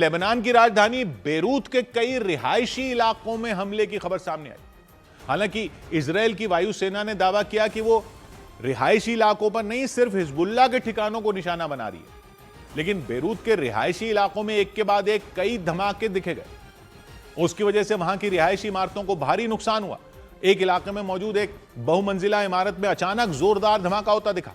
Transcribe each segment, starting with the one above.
Lebanon की राजधानी Beirut के कई रिहायशी इलाकों में हमले की खबर सामने आई। हालांकि इजरायल की वायुसेना ने दावा किया कि वो रिहायशी इलाकों पर नहीं, सिर्फ हिजबुल्लाह के ठिकानों को निशाना बना रही है। लेकिन बेरूत के रिहायशी इलाकों में एक के बाद एक कई धमाके दिखे गए। उसकी वजह से वहां की रिहायशी इमारतों को भारी नुकसान हुआ। एक इलाके में मौजूद एक बहुमंजिला इमारत में अचानक जोरदार धमाका होता दिखा।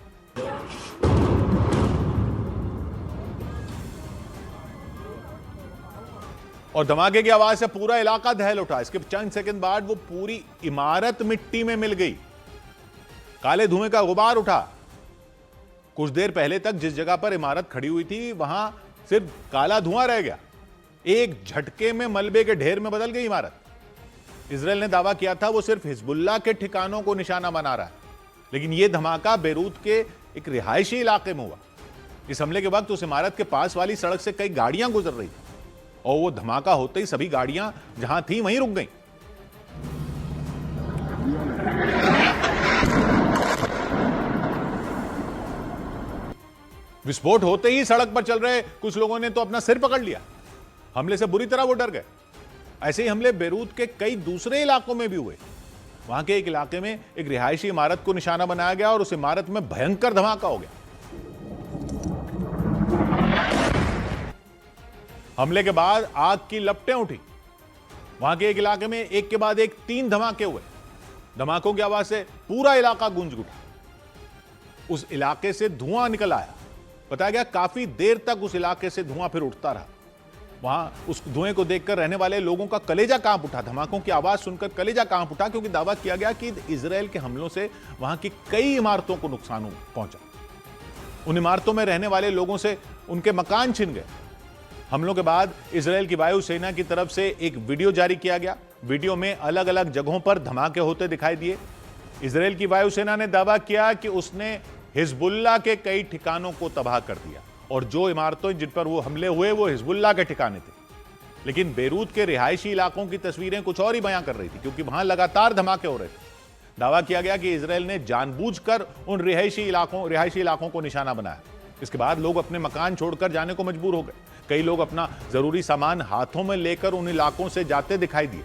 और धमाके की आवाज से पूरा इलाका दहल उठा। इसके चंद सेकंड बाद वो पूरी इमारत मिट्टी में मिल गई। काले धुएं का गुबार उठा। कुछ देर पहले तक जिस जगह पर इमारत खड़ी हुई थी वहां सिर्फ काला धुआं रह गया। एक झटके में मलबे के ढेर में बदल गई इमारत। इजरायल ने दावा किया था वो सिर्फ हिजबुल्लाह के ठिकानों को निशाना बना रहा है, लेकिन यह धमाका बेरूत के एक रिहायशी इलाके में हुआ। इस हमले के वक्त उस इमारत के पास वाली सड़क से कई गाड़ियां गुजर रही थी और वो धमाका होते ही सभी गाड़ियां जहां थी वहीं रुक गईं। विस्फोट होते ही सड़क पर चल रहे कुछ लोगों ने तो अपना सिर पकड़ लिया। हमले से बुरी तरह वो डर गए। ऐसे ही हमले बेरूत के कई दूसरे इलाकों में भी हुए। वहां के एक इलाके में एक रिहायशी इमारत को निशाना बनाया गया और उस इमारत में भयंकर धमाका हो गया। हमले के बाद आग की लपटें उठी। वहां के एक इलाके में एक के बाद एक 3 धमाके हुए। धमाकों की आवाज से पूरा इलाका गूंज उठा। उस इलाके से धुआं निकल आया। बताया गया काफी देर तक उस इलाके से धुआं फिर उठता रहा। वहां उस धुएं को देखकर रहने वाले लोगों का कलेजा कांप उठा। धमाकों की आवाज सुनकर कलेजा कांप उठा, क्योंकि दावा किया गया कि इजरायल के हमलों से वहां की कई इमारतों को नुकसान पहुंचा। उन इमारतों में रहने वाले लोगों से उनके मकान छिन गए। हमलों के बाद इजरायल की वायुसेना की तरफ से एक वीडियो जारी किया गया। वीडियो में अलग अलग जगहों पर धमाके होते दिखाई दिए। इजरायल की वायुसेना ने दावा किया कि उसने हिजबुल्लाह के कई ठिकानों को तबाह कर दिया और जो इमारतें जिन पर वो हमले हुए वो हिजबुल्लाह के ठिकाने थे। लेकिन बेरूत के रिहायशी इलाकों की तस्वीरें कुछ और ही बयां कर रही थी, क्योंकि वहां लगातार धमाके हो रहे थे। दावा किया गया कि इजरायल ने जानबूझकर उन रिहायशी इलाकों को निशाना बनाया। इसके बाद लोग अपने मकान छोड़कर जाने को मजबूर हो गए। कई लोग अपना जरूरी सामान हाथों में लेकर उन इलाकों से जाते दिखाई दिए।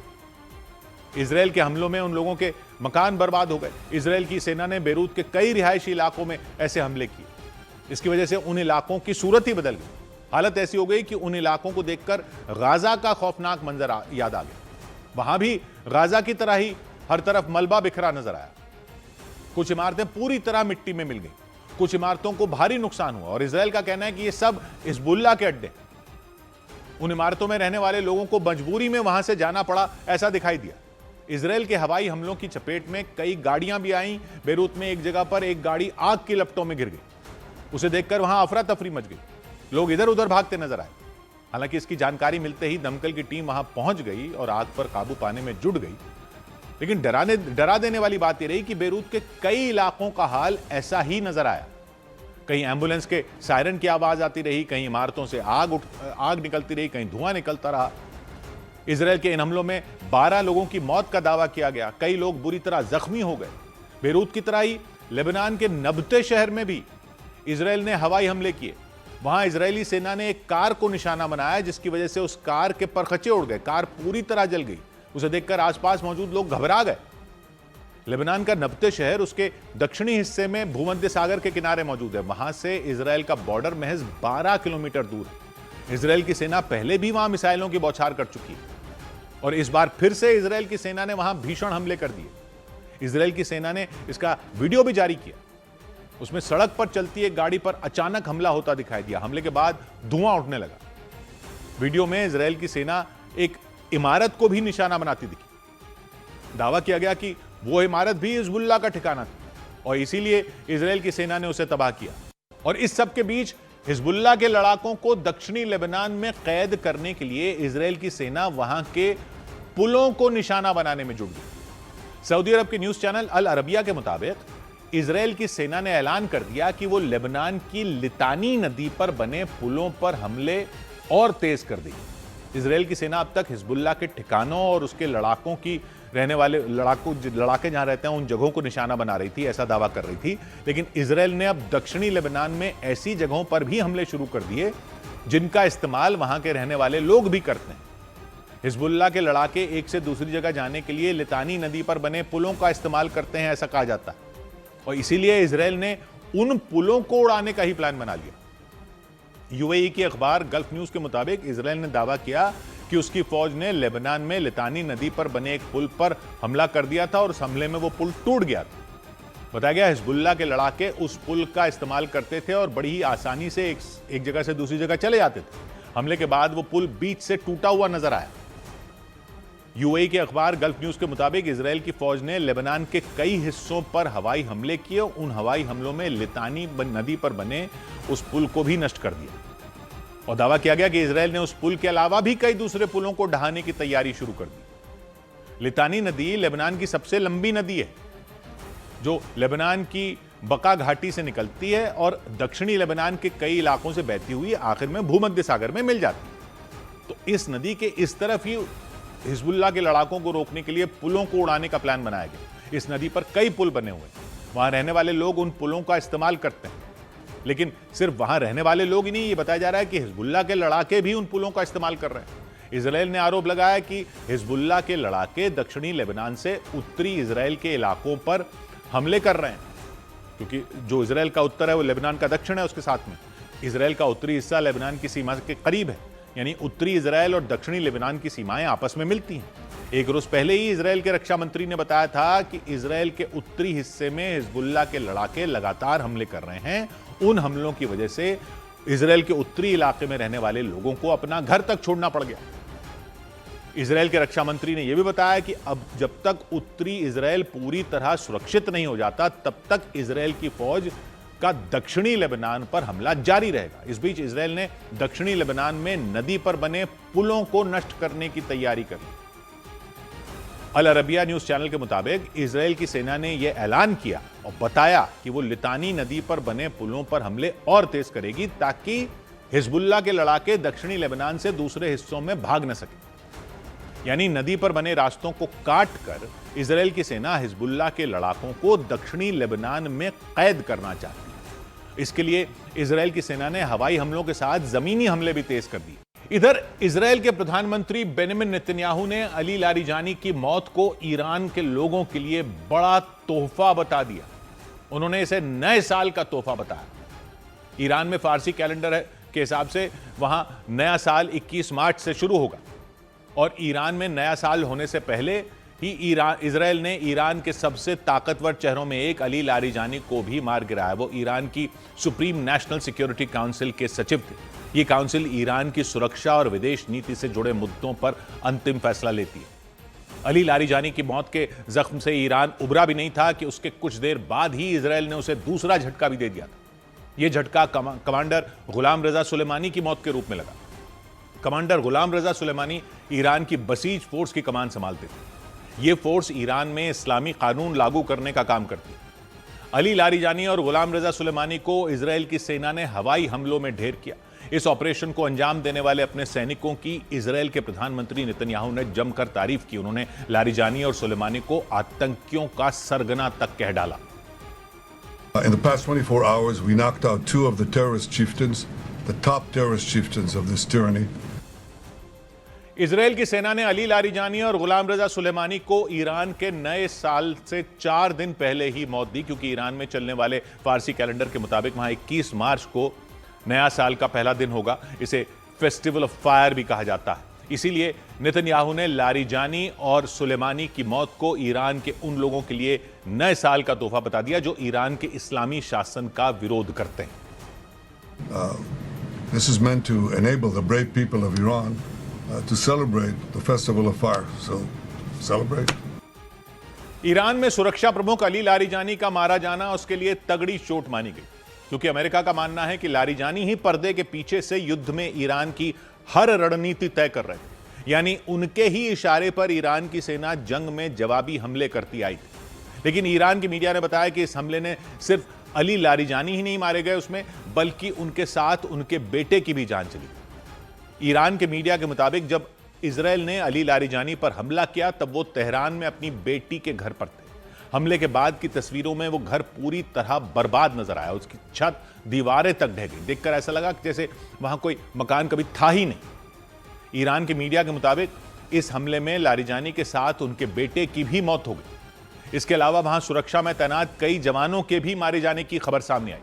इजरायल के हमलों में उन लोगों के मकान बर्बाद हो गए। इजरायल की सेना ने बेरूत के कई रिहायशी इलाकों में ऐसे हमले किए। इसकी वजह से उन इलाकों की सूरत ही बदल गई। हालत ऐसी हो गई कि उन इलाकों को देखकर गाजा का खौफनाक मंजर याद आ गया। वहां भी गाजा की तरह ही हर तरफ मलबा बिखरा नजर आया। कुछ इमारतें पूरी तरह मिट्टी में मिल गई। कुछ इमारतों को भारी नुकसान हुआ और इजरायल का कहना है कि ये सब हिजबुल्लाह के अड्डे। उन इमारतों में रहने वाले लोगों को मजबूरी में वहां से जाना पड़ा, ऐसा दिखाई दिया। इजरायल के हवाई हमलों की चपेट में कई गाड़ियां भी आईं। बेरूत में एक जगह पर एक गाड़ी आग की लपटों में गिर गई। उसे देखकर वहां अफरा तफरी मच गई। लोग इधर उधर भागते नजर आए। हालांकि इसकी जानकारी मिलते ही दमकल की टीम वहां पहुंच गई और आग पर काबू पाने में जुट गई। लेकिन डरा देने वाली बात यह रही कि बेरूत के कई इलाकों का हाल ऐसा ही नजर आया। कहीं एम्बुलेंस के सायरन की आवाज आती रही, कहीं इमारतों से आग निकलती रही, कहीं धुआं निकलता रहा। इजरायल के इन हमलों में 12 लोगों की मौत का दावा किया गया। कई लोग बुरी तरह जख्मी हो गए। बेरूत की तरह ही लेबनान के नब्ते शहर में भी इजरायल ने हवाई हमले किए। वहां इजरायली सेना ने एक कार को निशाना बनाया, जिसकी वजह से उस कार के परखचे उड़ गए। कार पूरी तरह जल गई। उसे देखकर आसपास मौजूद लोग घबरा गए। लेबनान का नब्ते शहर उसके दक्षिणी हिस्से में भूमध्य सागर के किनारे मौजूद है। वहां से इजरायल का बॉर्डर महज 12 किलोमीटर दूर है। इजरायल की सेना पहले भी वहां मिसाइलों की बौछार कर चुकी है और इस बार फिर से इजरायल की सेना ने वहां भीषण हमले कर दिए। इजरायल की सेना ने इसका वीडियो भी जारी किया। उसमें सड़क पर चलती एक गाड़ी पर अचानक हमला होता दिखाई दिया। हमले के बाद धुआं उठने लगा। वीडियो में इजरायल की सेना एक इमारत को भी निशाना बनाती दिखी। दावा किया गया कि वो इमारत भी हिजबुल्लाह का ठिकाना था और इसीलिए इजरायल की सेना ने उसे तबाह किया। और इस सब के बीच हिजबुल्लाह के लड़ाकों को दक्षिणी लेबनान में कैद करने के लिए इजरायल की सेना वहां के पुलों को निशाना बनाने में जुट गई। सऊदी अरब के न्यूज चैनल अल अरबिया के मुताबिक इजरायल की सेना ने ऐलान कर दिया कि वो लेबनान की लितानी नदी पर बने पुलों पर हमले और तेज कर देगी। इजरायल की सेना अब तक हिजबुल्लाह के ठिकानों और उसके लड़ाकों की रहने वाले लड़ाके जहां रहते हैं उन जगहों को निशाना बना रही थी, ऐसा दावा कर रही थी। लेकिन इजरायल ने अब दक्षिणी लेबनान में ऐसी जगहों पर भी हमले शुरू कर दिए जिनका इस्तेमाल वहां के रहने वाले लोग भी करते हैं। हिजबुल्लाह के लड़ाके एक से दूसरी जगह जाने के लिए लितानी नदी पर बने पुलों का इस्तेमाल करते हैं, ऐसा कहा जाता है, और इसीलिए इजराइल ने उन पुलों को उड़ाने का ही प्लान बना लिया। यूएई की अखबार गल्फ न्यूज के मुताबिक इजराइल ने दावा किया कि उसकी फौज ने लेबनान में लितानी नदी पर बने एक पुल पर हमला कर दिया था और उस हमले में वो पुल टूट गया था। बताया गया हिजबुल्लाह के लड़ाके उस पुल का इस्तेमाल करते थे और बड़ी ही आसानी से एक जगह से दूसरी जगह चले जाते थे। हमले के बाद वो पुल बीच से टूटा हुआ नजर आया। यूएई के अखबार गल्फ न्यूज के मुताबिक इजराइल की फौज ने लेबनान के कई हिस्सों पर हवाई हमले किए। उन हवाई हमलों में लितानी नदी पर बने उस पुल को भी नष्ट कर दिया और दावा किया गया कि इजराइल ने उस पुल के अलावा भी कई दूसरे पुलों को ढहाने की तैयारी शुरू कर दी। लितानी नदी लेबनान की सबसे लंबी नदी है, जो लेबनान की बका घाटी से निकलती है और दक्षिणी लेबनान के कई इलाकों से बहती हुई आखिर में भूमध्य सागर में मिल जाती है। तो इस नदी के इस तरफ ही हिजबुल्लाह के लड़ाकों को रोकने के लिए पुलों को उड़ाने का प्लान बनाया गया। इस नदी पर कई पुल बने हुए हैं, वहां रहने वाले लोग उन पुलों का इस्तेमाल करते हैं। लेकिन सिर्फ वहां रहने वाले लोग ही नहीं, ये बताया जा रहा है कि हिजबुल्लाह के लड़ाके भी उन पुलों का इस्तेमाल कर रहे हैं। इजराइल ने आरोप लगाया कि हिजबुल्लाह के लड़ाके दक्षिणी लेबनान से उत्तरी इजराइल के इलाकों पर हमले कर रहे हैं, क्योंकि जो इजराइल का उत्तर है वो लेबनान का दक्षिण है। उसके साथ में इजराइल का उत्तरी हिस्सा लेबनान की सीमा के करीब है, यानी उत्तरी इजराइल और दक्षिणी लेबनान की सीमाएं आपस में मिलती हैं। एक रोज पहले ही इजराइल के रक्षा मंत्री ने बताया था कि इजराइल के उत्तरी हिस्से में हिजबुल्लाह के लड़ाके लगातार हमले कर रहे हैं। उन हमलों की वजह से इजराइल के उत्तरी इलाके में रहने वाले लोगों को अपना घर तक छोड़ना पड़ गया। इजराइल के रक्षा मंत्री ने यह भी बताया कि अब जब तक उत्तरी इजराइल पूरी तरह सुरक्षित नहीं हो जाता, तब तक इजराइल की फौज का दक्षिणी लेबनान पर हमला जारी रहेगा। इस बीच इजराइल ने दक्षिणी लेबनान में नदी पर बने पुलों को नष्ट करने की तैयारी कर ली। अल अरबिया न्यूज चैनल के मुताबिक इजराइल की सेना ने यह ऐलान किया और बताया कि वो लितानी नदी पर बने पुलों पर हमले और तेज करेगी, ताकि हिजबुल्लाह के लड़ाके दक्षिणी लेबनान से दूसरे हिस्सों में भाग न सके। यानी नदी पर बने रास्तों को काट कर इजराइल की सेना हिजबुल्लाह के लड़ाकों को दक्षिणी लेबनान में कैद करना चाहती है। इसके लिए इजराइल की सेना ने हवाई हमलों के साथ जमीनी हमले भी तेज कर दिए। इधर इजराइल के प्रधानमंत्री बेंजामिन नेतन्याहू ने अली लारिजानी की मौत को ईरान के लोगों के लिए बड़ा तोहफा बता दिया। उन्होंने इसे नए साल का तोहफा बताया। ईरान में फारसी कैलेंडर के हिसाब से वहां नया साल 21 मार्च से शुरू होगा और ईरान में नया साल होने से पहले ही इजराइल ने ईरान के सबसे ताकतवर चेहरों में एक अली लारिजानी को भी मार गिराया। वो ईरान की सुप्रीम नेशनल सिक्योरिटी काउंसिल के सचिव थे। ये काउंसिल ईरान की सुरक्षा और विदेश नीति से जुड़े मुद्दों पर अंतिम फैसला लेती है। अली लारिजानी की मौत के जख्म से ईरान उबरा भी नहीं था कि उसके कुछ देर बाद ही इजराइल ने उसे दूसरा झटका भी दे दिया था। यह झटका कमांडर गुलाम रजा सुलेमानी की मौत के रूप में लगा। कमांडर गुलाम रजा सुलेमानी ईरान की बसीज फोर्स की कमान संभालते थे। यह फोर्स ईरान में इस्लामी कानून लागू करने का काम करती है। अली लारिजानी और गुलाम रजा सुलेमानी को इजराइल की सेना ने हवाई हमलों में ढेर किया। इस ऑपरेशन को अंजाम देने वाले अपने सैनिकों की इजराइल के प्रधानमंत्री नेतन्याहू ने जमकर तारीफ की। उन्होंने लारिजानी और सुलेमानी को आतंकियों का सरगना तक कह डाला। In the past 24 hours, we knocked out 2 of the terrorist chieftains, the top terrorist chieftains of this tyranny. Israel की सेना ने अली लारिजानी और गुलाम रजा सुलेमानी को ईरान के नए साल से 4 दिन पहले ही मौत दी, क्योंकि ईरान में चलने वाले फारसी कैलेंडर के मुताबिक वहां 21 मार्च को नया साल का पहला दिन होगा। इसे फेस्टिवल ऑफ फायर भी कहा जाता है। इसीलिए नेतन्याहू ने लारिजानी और सुलेमानी की मौत को ईरान के उन लोगों के लिए नए साल का तोहफा बता दिया जो ईरान के इस्लामी शासन का विरोध करते हैं। This is meant to enable the brave people of Iran to celebrate the festival of fire. So celebrate. Iran में सुरक्षा प्रमुख अली लारिजानी का मारा जाना उसके लिए तगड़ी चोट मानी गई, क्योंकि अमेरिका का मानना है कि लारिजानी ही पर्दे के पीछे से युद्ध में ईरान की हर रणनीति तय कर रहे थे। यानी उनके ही इशारे पर ईरान की सेना जंग में जवाबी हमले करती आई थी। लेकिन ईरान की मीडिया ने बताया कि इस हमले ने सिर्फ अली लारिजानी ही नहीं मारे गए उसमें, बल्कि उनके साथ उनके बेटे की भी जान चली। ईरान के मीडिया के मुताबिक जब इजराइल ने अली लारिजानी पर हमला किया तब वो तेहरान में अपनी बेटी के घर पर थे। हमले के बाद की तस्वीरों में वो घर पूरी तरह बर्बाद नजर आया, उसकी छत दीवारें तक ढह गई। देखकर ऐसा लगा कि जैसे वहां कोई मकान कभी था ही नहीं। ईरान के मीडिया के मुताबिक इस हमले में लारिजानी के साथ उनके बेटे की भी मौत हो गई। इसके अलावा वहां सुरक्षा में तैनात कई जवानों के भी मारे जाने की खबर सामने आई।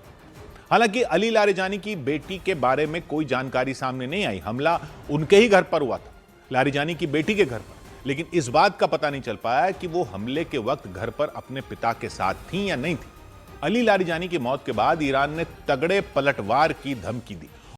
हालांकि अली लारिजानी की बेटी के बारे में कोई जानकारी सामने नहीं आई। हमला उनके ही घर पर हुआ था, लारिजानी की बेटी के घर पर, लेकिन इस बात का पता नहीं चल पाया कि वो हमले के वक्त घर पर अपने पिता के साथ थी या नहीं थी। अली लारिजानी की मौत के बाद ईरान ने तगड़े पलटवार की धमकी दी